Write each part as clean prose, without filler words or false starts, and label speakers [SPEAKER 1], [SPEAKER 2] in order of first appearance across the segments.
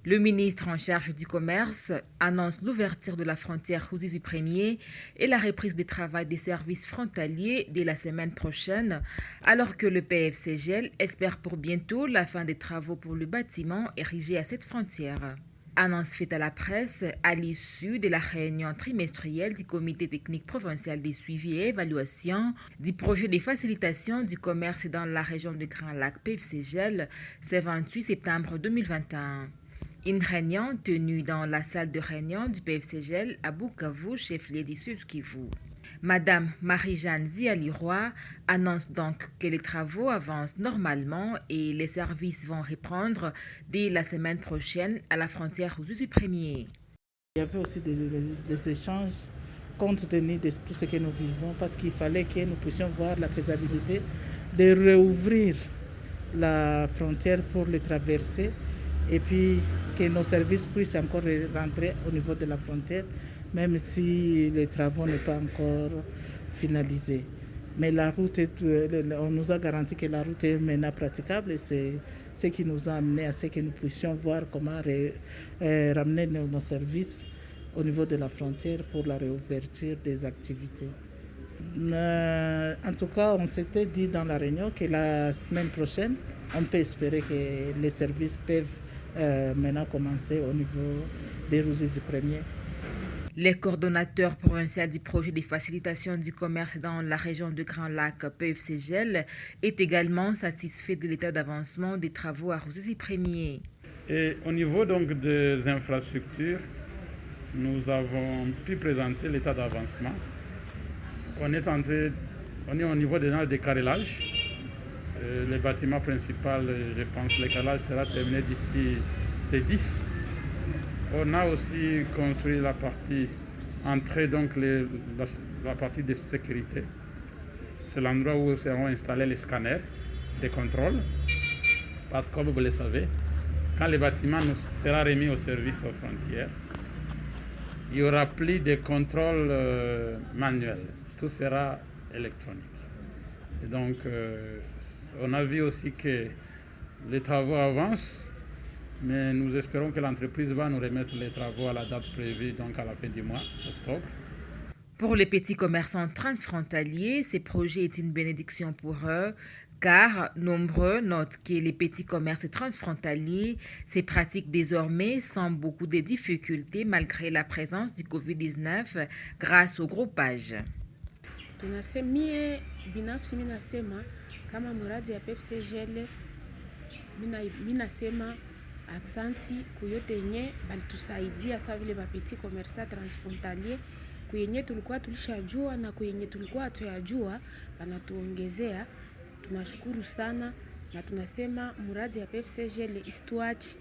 [SPEAKER 1] Le ministre en charge du commerce annonce l'ouverture de la frontière Ruzizi 1er et la reprise des travaux des services frontaliers dès la semaine prochaine, alors que le PFCGL espère pour bientôt la fin des travaux pour le bâtiment érigé à cette frontière. Annonce faite à la presse à l'issue de la réunion trimestrielle du comité technique provincial des suivis et évaluation du projet de facilitation du commerce dans la région du Grand Lac PFCGL ce 28 septembre 2021. Une réunion tenue dans la salle de réunion du PFCGL à Bukavu, chef-lieu du Sud-Kivu. Madame Marie-Jeanne Zialiroy annonce donc que les travaux avancent normalement et les services vont reprendre dès la semaine prochaine à la frontière Ruzizi 1er.
[SPEAKER 2] Il y avait aussi des échanges compte tenu de tout ce que nous vivons parce qu'il fallait que nous puissions voir la faisabilité de réouvrir la frontière pour les traverser et puis que nos services puissent encore rentrer au niveau de la frontière, même si les travaux n'est pas encore finalisés. Mais la route, on nous a garanti que la route est maintenant praticable et c'est ce qui nous a amené à ce que nous puissions voir comment ramener nos services au niveau de la frontière pour la réouverture des activités. En tout cas, on s'était dit dans la réunion que la semaine prochaine, on peut espérer que les services peuvent maintenant commencer au niveau des Ruzizi 1er.
[SPEAKER 1] Les coordonnateurs provinciaux du projet de facilitation du commerce dans la région du Grand Lac PFCGL est également satisfait de l'état d'avancement des travaux à Ruzizi 1er.
[SPEAKER 3] Et au niveau donc des infrastructures, nous avons pu présenter l'état d'avancement. On est au niveau des carrelages. Le bâtiment principal, je pense, le carrelage sera terminé d'ici le 10. On a aussi construit la partie entrée, donc la partie de sécurité. C'est l'endroit où seront installés les scanners de contrôle. Parce que, comme vous le savez, quand le bâtiment sera remis au service aux frontières, il n'y aura plus de contrôle manuel. Tout sera électronique. Et donc, on a vu aussi que les travaux avancent. Mais nous espérons que l'entreprise va nous remettre les travaux à la date prévue, donc à la fin du mois d'octobre.
[SPEAKER 1] Pour les petits commerçants transfrontaliers, ce projet est une bénédiction pour eux, car nombreux notent que les petits commerces transfrontaliers se pratiquent désormais sans beaucoup de difficultés malgré la présence du Covid-19 grâce au groupage.
[SPEAKER 4] Tunasemie binafsi minasema kama muradi ya PFCGL minasema aksanti kuyote yenye balitusaidia sa vile bapeti commerçant transfrontalier kuyenye tulikuwa tulishajua na kuyenye tulikuwa tuyajua banatuongezea. Tunashukuru sana na tunasema muradi ya PFCGL istuachi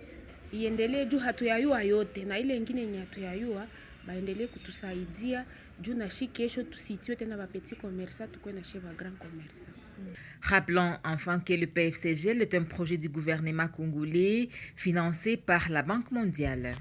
[SPEAKER 4] iendelee juu hatuyayua yote na ile ingine yenye hatuyayua baendelee kutusaidia juu na shi kesho tusitiwe tena ba petits commerçants tukwe na chez ba grands commerçants.
[SPEAKER 1] Rappelons enfin que le PFCGL est un projet du gouvernement congolais financé par la Banque mondiale.